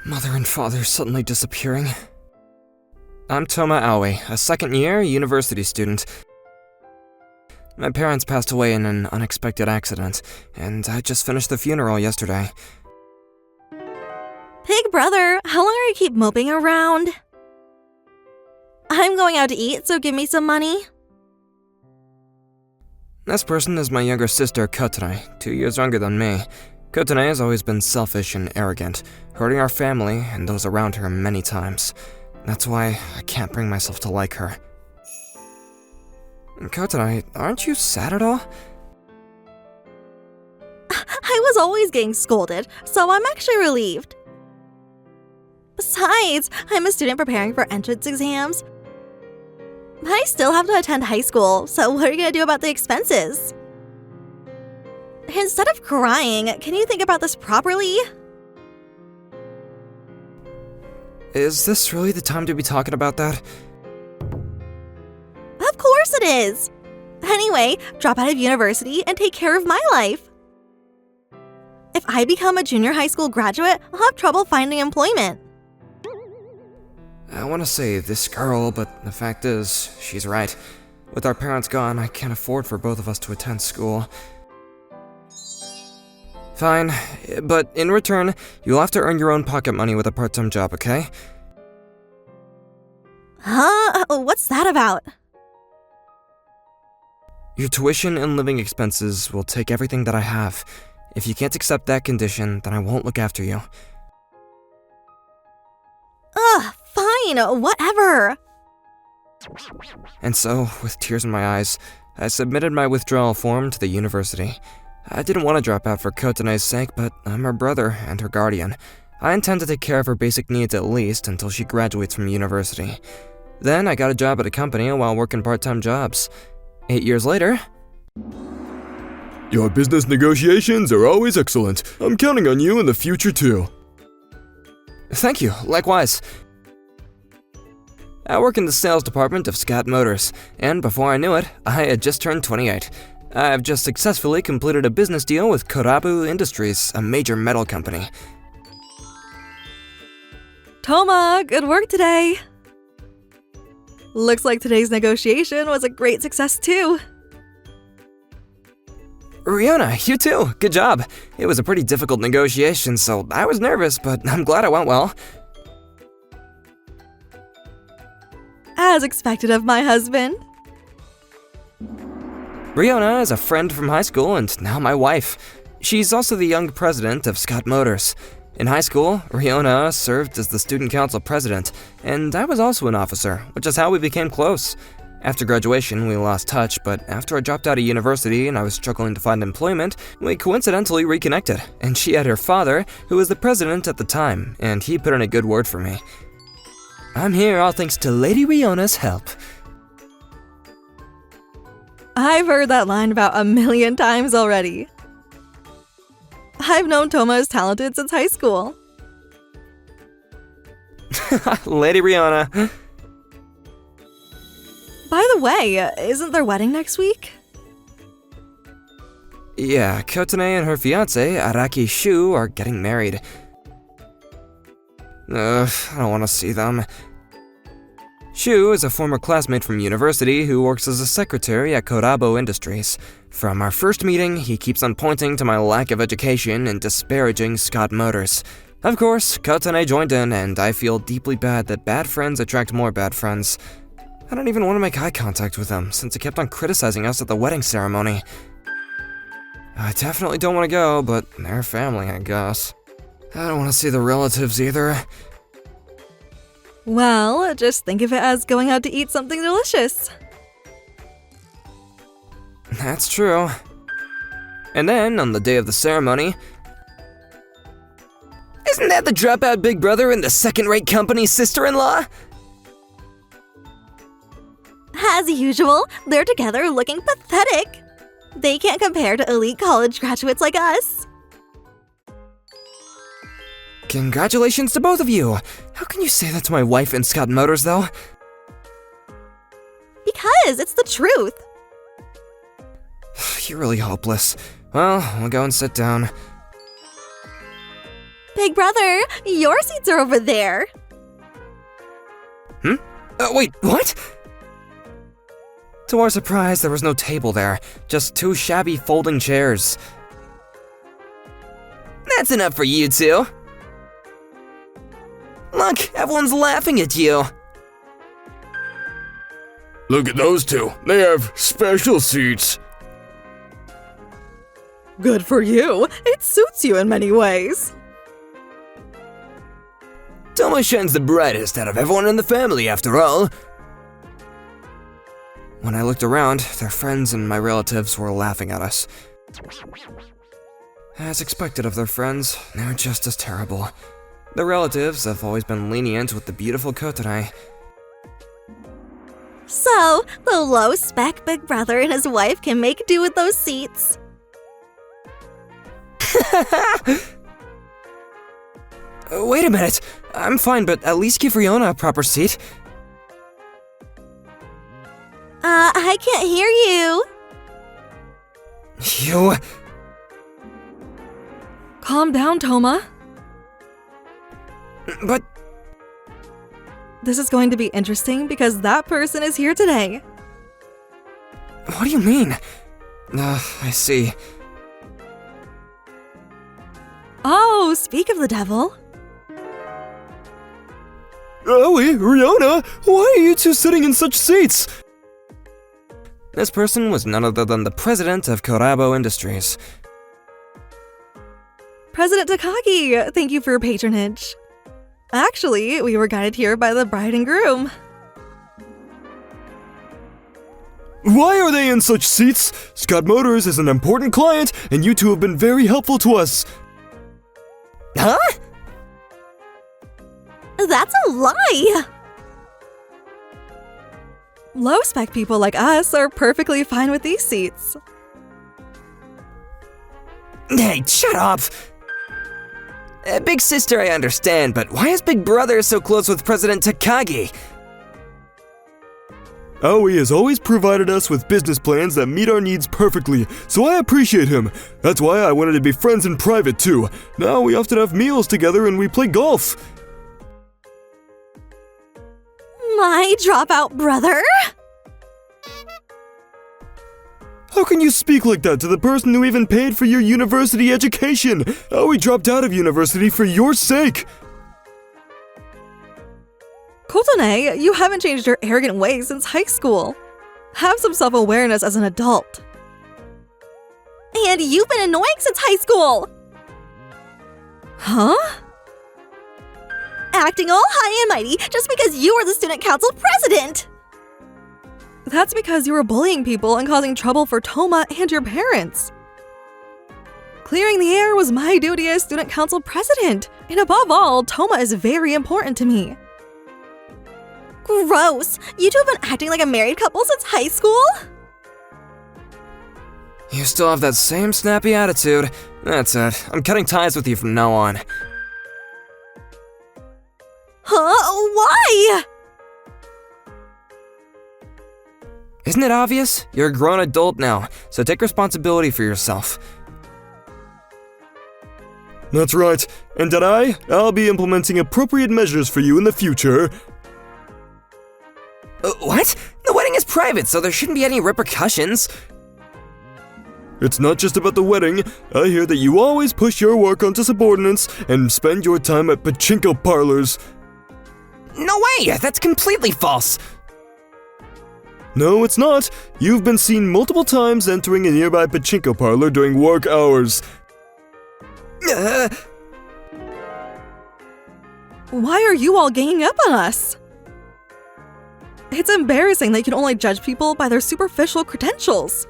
Mother and father suddenly disappearing. I'm Toma Aoi, a second-year university student. My parents passed away in an unexpected accident, and I just finished the funeral yesterday. Big brother, how long are you keep moping around? I'm going out to eat, so give me some money. This person is my younger sister, Kotone, 2 years younger than me. Kotone has always been selfish and arrogant, hurting our family and those around her many times. That's why I can't bring myself to like her. Kotone, aren't you sad at all? I was always getting scolded, so I'm actually relieved. Besides, I'm a student preparing for entrance exams. I still have to attend high school, so what are you gonna do about the expenses? Instead of crying, can you think about this properly? Is this really the time to be talking about that? Of course it is! Anyway, drop out of university and take care of my life. If I become a junior high school graduate, I'll have trouble finding employment. I want to say this girl, but the fact is, she's right. With our parents gone, I can't afford for both of us to attend school. Fine, but in return, you'll have to earn your own pocket money with a part-time job, okay? Huh? What's that about? Your tuition and living expenses will take everything that I have. If you can't accept that condition, then I won't look after you. Ugh, fine, whatever. And so, with tears in my eyes, I submitted my withdrawal form to the university. I didn't want to drop out for Kotone's sake, but I'm her brother and her guardian. I intend to take care of her basic needs at least until she graduates from university. Then I got a job at a company while working part-time jobs. 8 years later... Your business negotiations are always excellent. I'm counting on you in the future too. Thank you, likewise. I work in the sales department of Scott Motors, and before I knew it, I had just turned 28. I've just successfully completed a business deal with Korabu Industries, a major metal company. Toma, good work today. Looks like today's negotiation was a great success too. Riona, you too, good job. It was a pretty difficult negotiation, so I was nervous, but I'm glad it went well. As expected of my husband. Riona is a friend from high school and now my wife. She's also the young president of Scott Motors. In high school, Riona served as the student council president, and I was also an officer, which is how we became close. After graduation, we lost touch, but after I dropped out of university and I was struggling to find employment, we coincidentally reconnected, and she had her father, who was the president at the time, and he put in a good word for me. I'm here all thanks to Lady Riona's help. I've heard that line about 1,000,000 times already. I've known Toma is talented since high school. Lady Riona. By the way, isn't their wedding next week? Yeah, Kotone and her fiancé, Araki Shu, are getting married. I don't want to see them. Shu is a former classmate from university who works as a secretary at Korabu Industries. From our first meeting, he keeps on pointing to my lack of education and disparaging Scott Motors. Of course, Kotone joined in, and I feel deeply bad that bad friends attract more bad friends. I don't even want to make eye contact with him, since he kept on criticizing us at the wedding ceremony. I definitely don't want to go, but they're family, I guess. I don't want to see the relatives either. Well, just think of it as going out to eat something delicious. That's true. And then, on the day of the ceremony... Isn't that the dropout big brother and the second-rate company's sister-in-law? As usual, they're together looking pathetic. They can't compare to elite college graduates like us. Congratulations to both of you! How can you say that to my wife and Scott Motors, though? Because it's the truth. You're really hopeless. Well, we'll go and sit down. Big brother, your seats are over there. Wait, what? To our surprise, there was no table there, just two shabby folding chairs. That's enough for you two. Look, everyone's laughing at you. Look at those two. They have special seats. Good for you. It suits you in many ways. Toma shines the brightest out of everyone in the family, after all. When I looked around, their friends and my relatives were laughing at us. As expected of their friends, they're just as terrible. The relatives have always been lenient with the beautiful Kotanai. So, the low-spec big brother and his wife can make do with those seats. Wait a minute. I'm fine, but at least give Riona a proper seat. I can't hear you. You... Calm down, Toma. But... This is going to be interesting because that person is here today. What do you mean? I see. Oh, speak of the devil. Aoi, Riona, why are you two sitting in such seats? This person was none other than the president of Korabo Industries. President Takagi, thank you for your patronage. Actually, we were guided here by the bride and groom. Why are they in such seats? Scott Motors is an important client, and you two have been very helpful to us. Huh? That's a lie. Low-spec people like us are perfectly fine with these seats. Hey, shut up! Big sister, I understand, but why is Big Brother so close with President Takagi? Aoi has always provided us with business plans that meet our needs perfectly, so I appreciate him. That's why I wanted to be friends in private too. Now we often have meals together and we play golf. My dropout brother? How can you speak like that to the person who even paid for your university education? Aoi dropped out of university for your sake. Kotone, you haven't changed your arrogant ways since high school. Have some self-awareness as an adult. And you've been annoying since high school. Huh? Acting all high and mighty just because you are the student council president. That's because you were bullying people and causing trouble for Toma and your parents. Clearing the air was my duty as student council president, and above all, Toma is very important to me. Gross. You two have been acting like a married couple since high school? You still have that same snappy attitude. That's it. I'm cutting ties with you from now on. Huh? Why? Isn't it obvious? You're a grown adult now, so take responsibility for yourself. That's right. And I'll be implementing appropriate measures for you in the future. What? The wedding is private, so there shouldn't be any repercussions. It's not just about the wedding. I hear that you always push your work onto subordinates and spend your time at pachinko parlors. No way! That's completely false! No, it's not. You've been seen multiple times entering a nearby pachinko parlor during work hours. Why are you all ganging up on us? It's embarrassing that you can only judge people by their superficial credentials.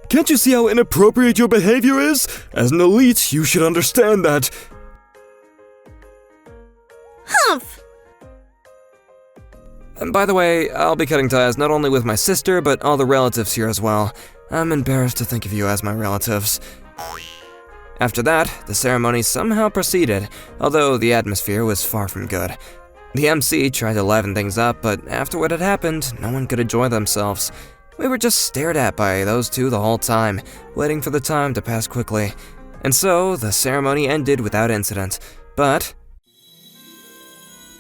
Can't you see how inappropriate your behavior is? As an elite, you should understand that. Humph. And by the way, I'll be cutting ties not only with my sister, but all the relatives here as well. I'm embarrassed to think of you as my relatives. After that, the ceremony somehow proceeded, although the atmosphere was far from good. The MC tried to liven things up, but after what had happened, no one could enjoy themselves. We were just stared at by those two the whole time, waiting for the time to pass quickly. And so, the ceremony ended without incident. But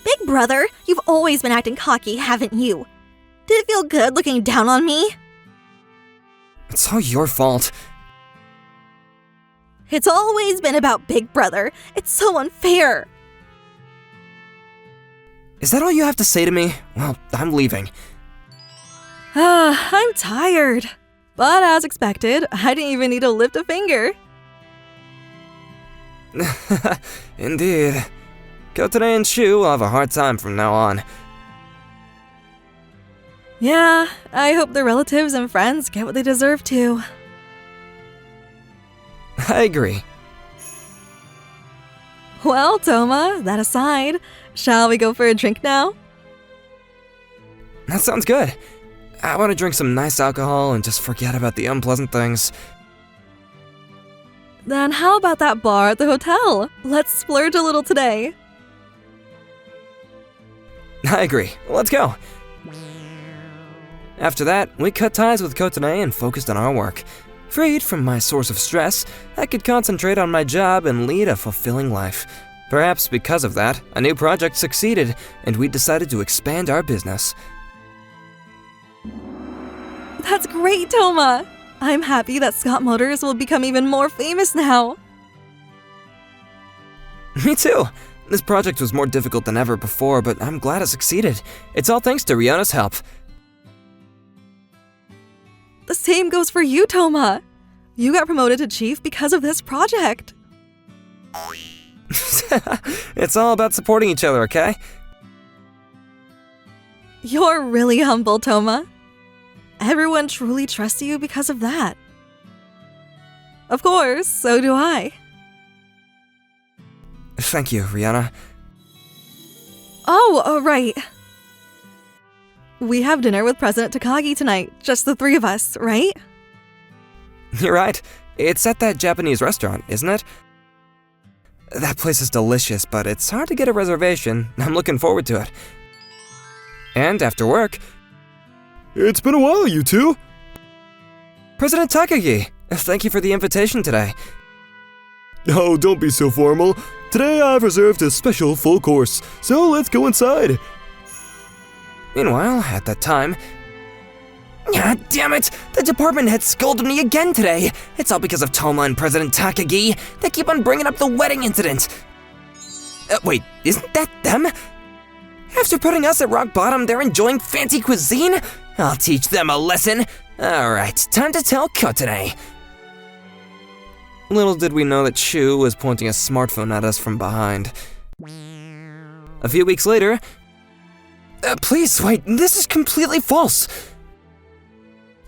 Big brother, you've always been acting cocky, haven't you? Did it feel good looking down on me? it's all your fault. It's always been about Big brother. It's so unfair. Is that all you have to say to me? Well, I'm leaving. I'm tired. But as expected, I didn't even need to lift a finger. Indeed. Kotane and Shu will have a hard time from now on. Yeah, I hope their relatives and friends get what they deserve too. I agree. Well, Toma, that aside, shall we go for a drink now? That sounds good. I want to drink some nice alcohol and just forget about the unpleasant things. Then how about that bar at the hotel? Let's splurge a little today. I agree. Let's go. After that, we cut ties with Kotane and focused on our work. Freed from my source of stress, I could concentrate on my job and lead a fulfilling life. Perhaps because of that, a new project succeeded, and we decided to expand our business. That's great, Toma! I'm happy that Scott Motors will become even more famous now. Me too. This project was more difficult than ever before, but I'm glad it succeeded. It's all thanks to Riona's help. The same goes for you, Toma. You got promoted to chief because of this project. It's all about supporting each other, okay? You're really humble, Toma. Everyone truly trusts you because of that. Of course, so do I. Thank you, Rihanna. Oh, right. We have dinner with President Takagi tonight, just the three of us, right? You're right. It's at that Japanese restaurant, isn't it? That place is delicious, but it's hard to get a reservation. I'm looking forward to it. And after work... It's been a while, you two. President Takagi, thank you for the invitation today. Oh, don't be so formal. Today I've reserved a special full course, so let's go inside. Meanwhile, at that time... God damn it! The department head scolded me again today! It's all because of Toma and President Takagi. They keep on bringing up the wedding incident. Wait, isn't that them? After putting us at rock bottom, they're enjoying fancy cuisine? I'll teach them a lesson. Alright, time to tell Kotane. Little did we know that Shu was pointing a smartphone at us from behind. A few weeks later... please, wait, this is completely false!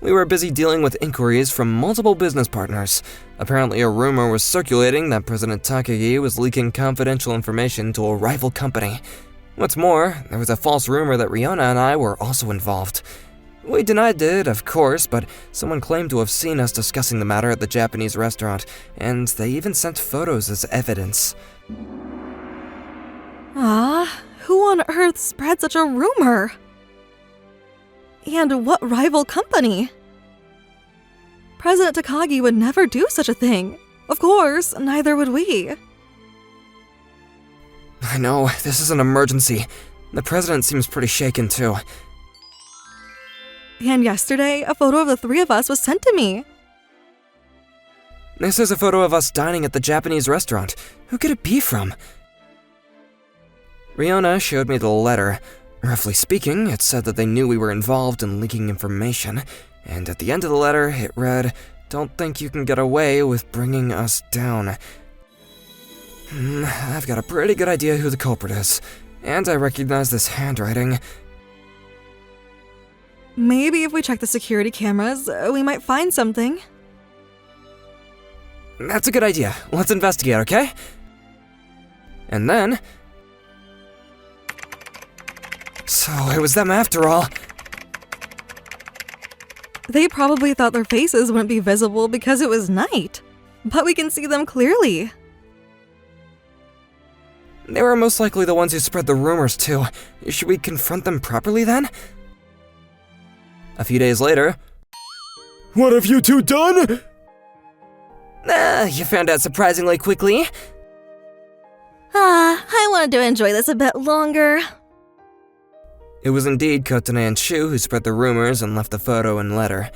We were busy dealing with inquiries from multiple business partners. Apparently a rumor was circulating that President Takagi was leaking confidential information to a rival company. What's more, there was a false rumor that Riona and I were also involved. We denied it, of course, but someone claimed to have seen us discussing the matter at the Japanese restaurant, and they even sent photos as evidence. Who on earth spread such a rumor? And what rival company? President Takagi would never do such a thing. Of course, neither would we. I know, this is an emergency. The president seems pretty shaken too. And yesterday, a photo of the three of us was sent to me. This is a photo of us dining at the Japanese restaurant. Who could it be from? Riona showed me the letter. Roughly speaking, it said that they knew we were involved in leaking information, and at the end of the letter, it read, "Don't think you can get away with bringing us down." I've got a pretty good idea who the culprit is, and I recognize this handwriting. Maybe if we check the security cameras, we might find something. That's a good idea. Let's investigate, okay? And then... So it was them after all. They probably thought their faces wouldn't be visible because it was night. But we can see them clearly. They were most likely the ones who spread the rumors too. Should we confront them properly then? A few days later... What have you two done? You found out surprisingly quickly. I wanted to enjoy this a bit longer. It was indeed Kotane and Shu who spread the rumors and left the photo and letter.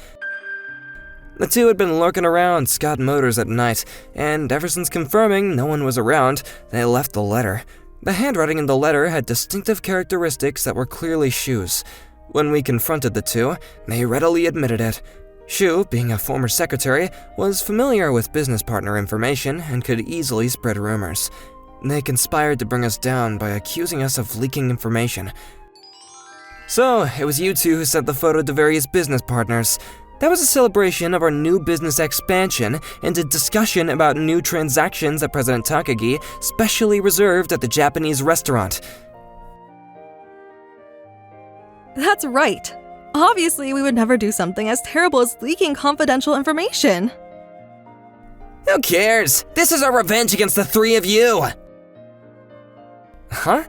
The two had been lurking around Scott Motors at night, and ever since confirming no one was around, they left the letter. The handwriting in the letter had distinctive characteristics that were clearly Shu's. When we confronted the two, they readily admitted it. Shu, being a former secretary, was familiar with business partner information and could easily spread rumors. They conspired to bring us down by accusing us of leaking information. So, it was you two who sent the photo to various business partners. That was a celebration of our new business expansion and a discussion about new transactions that President Takagi specially reserved at the Japanese restaurant. That's right. Obviously, we would never do something as terrible as leaking confidential information. Who cares? This is our revenge against the three of you! Huh?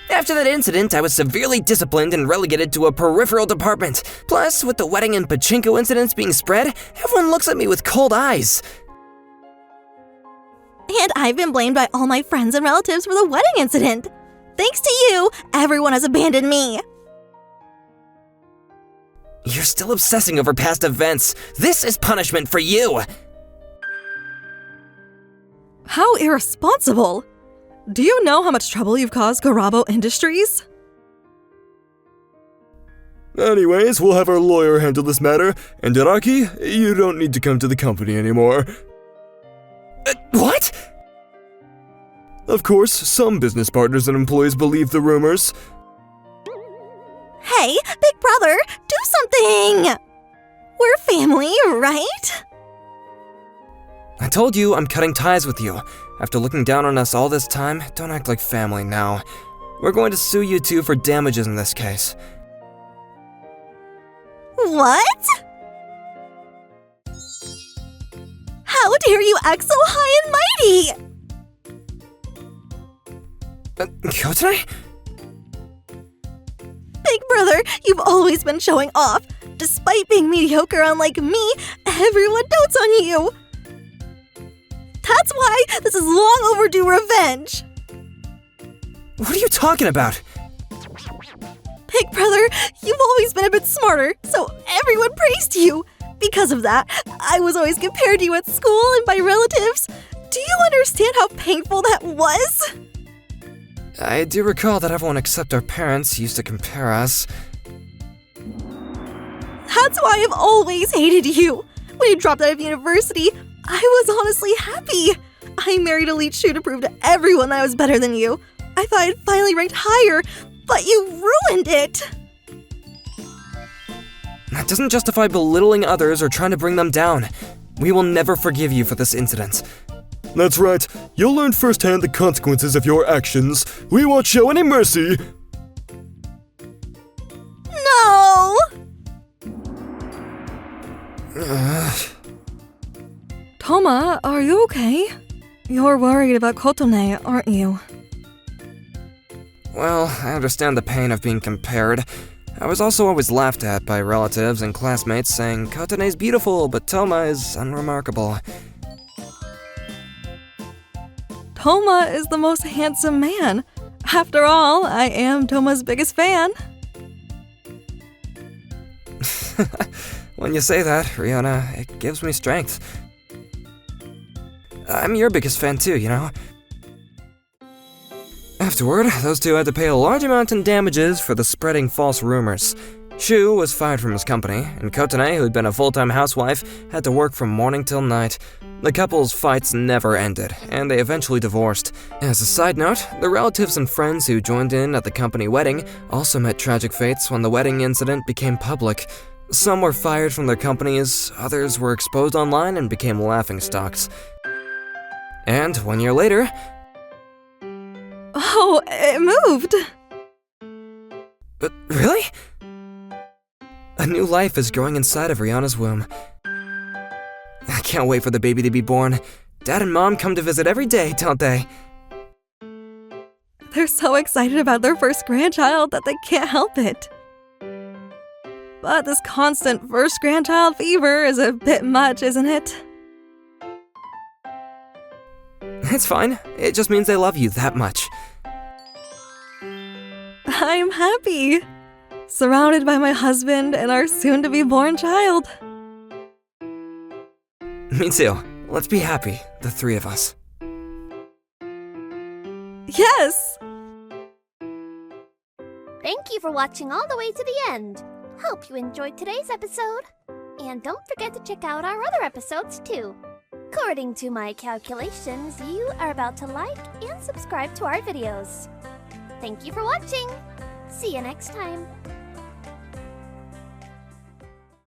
After that incident, I was severely disciplined and relegated to a peripheral department. Plus, with the wedding and pachinko incidents being spread, everyone looks at me with cold eyes. And I've been blamed by all my friends and relatives for the wedding incident. Thanks to you, everyone has abandoned me. You're still obsessing over past events. This is punishment for you! How irresponsible! Do you know how much trouble you've caused Garabo Industries? Anyways, we'll have our lawyer handle this matter, and Araki, you don't need to come to the company anymore. What? Of course, some business partners and employees believe the rumors. Hey, big brother, do something! We're family, right? I told you I'm cutting ties with you. After looking down on us all this time, don't act like family now. We're going to sue you two for damages in this case. What? How dare you act so high and mighty? Kotane? Big brother, you've always been showing off. Despite being mediocre unlike me, everyone dotes on you. That's why this is long overdue revenge. What are you talking about? Big brother, you've always been a bit smarter, so everyone praised you. Because of that, I was always compared to you at school and by relatives. Do you understand how painful that was? I do recall that everyone except our parents used to compare us. That's why I've always hated you. When you dropped out of university, I was honestly happy. I married elite Shu to prove to everyone that I was better than you. I thought I'd finally ranked higher, but you ruined it. That doesn't justify belittling others or trying to bring them down. We will never forgive you for this incident. That's right, you'll learn firsthand the consequences of your actions. We won't show any mercy. No! Toma, are you okay? You're worried about Kotane, aren't you? Well, I understand the pain of being compared. I was also always laughed at by relatives and classmates saying Kotane's beautiful, but Toma is unremarkable. Toma is the most handsome man. After all, I am Toma's biggest fan. When you say that, Rihanna, it gives me strength. I'm your biggest fan too, you know? Afterward, those two had to pay a large amount in damages for the spreading false rumors. Shu was fired from his company, and Kotane, who'd been a full-time housewife, had to work from morning till night. The couple's fights never ended, and they eventually divorced. As a side note, the relatives and friends who joined in at the company wedding also met tragic fates when the wedding incident became public. Some were fired from their companies, others were exposed online and became laughingstocks. And 1 year later... Oh, it moved! But really? A new life is growing inside of Rihanna's womb. I can't wait for the baby to be born. Dad and Mom come to visit every day, don't they? They're so excited about their first grandchild that they can't help it. But this constant first grandchild fever is a bit much, isn't it? It's fine. It just means I love you that much. I'm happy. Surrounded by my husband and our soon-to-be-born child. Me too. Let's be happy, the three of us. Yes! Thank you for watching all the way to the end. Hope you enjoyed today's episode. And don't forget to check out our other episodes too. According to my calculations, you are about to like and subscribe to our videos. Thank you for watching. See you next time.